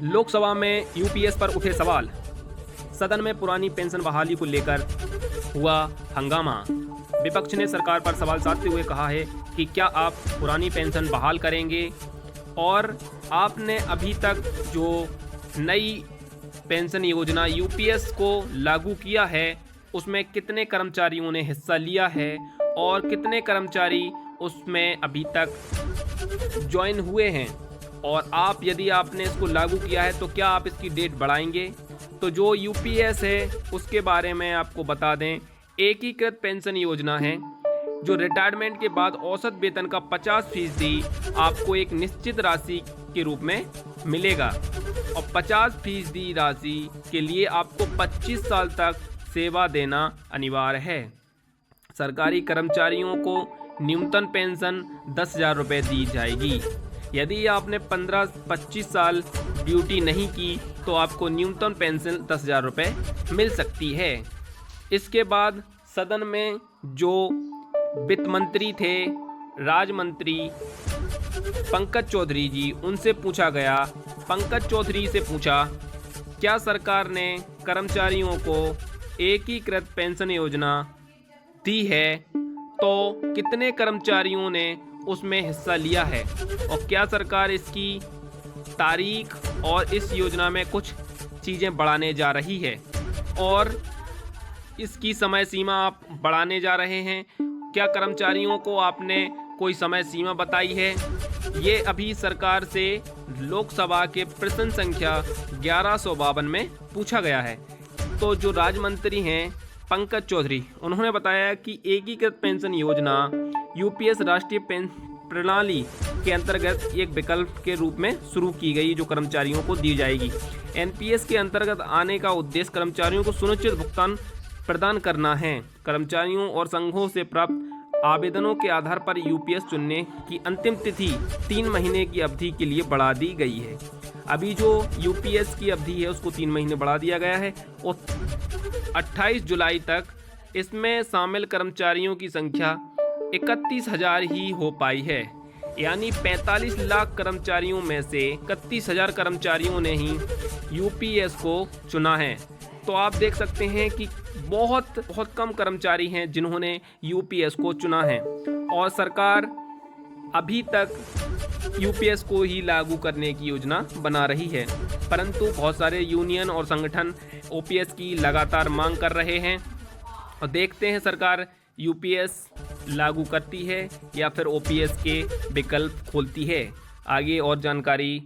लोकसभा में यूपीएस पर उठे सवाल। सदन में पुरानी पेंशन बहाली को लेकर हुआ हंगामा। विपक्ष ने सरकार पर सवाल साधते हुए कहा है कि क्या आप पुरानी पेंशन बहाल करेंगे और आपने अभी तक जो नई पेंशन योजना यूपीएस को लागू किया है उसमें कितने कर्मचारियों ने हिस्सा लिया है और कितने कर्मचारी उसमें अभी तक ज्वाइन हुए हैं, और आप यदि आपने इसको लागू किया है तो क्या आप इसकी डेट बढ़ाएंगे। तो जो यूपीएस है उसके बारे में आपको बता दें, एकीकृत पेंशन योजना है जो रिटायरमेंट के बाद औसत वेतन का 50% आपको एक निश्चित राशि के रूप में मिलेगा और 50% राशि के लिए आपको 25 साल तक सेवा देना अनिवार्य है। सरकारी कर्मचारियों को न्यूनतम पेंशन 10,000 रुपये दी जाएगी। यदि आपने 15-25 साल ड्यूटी नहीं की तो आपको न्यूनतम पेंशन 10,000 रुपये मिल सकती है। इसके बाद सदन में जो वित्त मंत्री थे, राज्य मंत्री पंकज चौधरी जी, उनसे पूछा गया, पंकज चौधरी से पूछा क्या सरकार ने कर्मचारियों को एकीकृत पेंशन योजना दी है तो कितने कर्मचारियों ने उसमें हिस्सा लिया है और क्या सरकार इसकी तारीख और इस योजना में कुछ चीज़ें बढ़ाने जा रही है और इसकी समय सीमा आप बढ़ाने जा रहे हैं। क्या कर्मचारियों को आपने कोई समय सीमा बताई है। ये अभी सरकार से लोकसभा के प्रश्न संख्या 1152 में पूछा गया है। तो जो राज्य मंत्री हैं पंकज चौधरी, उन्होंने बताया कि एकीकृत पेंशन योजना यूपीएस राष्ट्रीय प्रणाली के अंतर्गत एक विकल्प के रूप में शुरू की गई जो कर्मचारियों को दी जाएगी। एनपीएस के अंतर्गत आने का उद्देश्य कर्मचारियों को सुनिश्चित भुगतान प्रदान करना है। कर्मचारियों और संघों से प्राप्त आवेदनों के आधार पर यूपीएस चुनने की अंतिम तिथि 3 महीने की अवधि के लिए बढ़ा दी गई है। अभी जो यूपीएस की अवधि है उसको 3 महीने बढ़ा दिया गया है और 28 जुलाई तक इसमें शामिल कर्मचारियों की संख्या 31,000 ही हो पाई है। यानी 45 लाख कर्मचारियों में से 31,000 कर्मचारियों ने ही यूपीएस को चुना है। तो आप देख सकते हैं कि बहुत कम कर्मचारी हैं जिन्होंने यूपीएस को चुना है और सरकार अभी तक यूपीएस को ही लागू करने की योजना बना रही है। परंतु बहुत सारे यूनियन और संगठन ओपीएस की लगातार मांग कर रहे हैं और देखते हैं सरकार यूपीएस लागू करती है या फिर ओपीएस के विकल्प खोलती है। आगे और जानकारी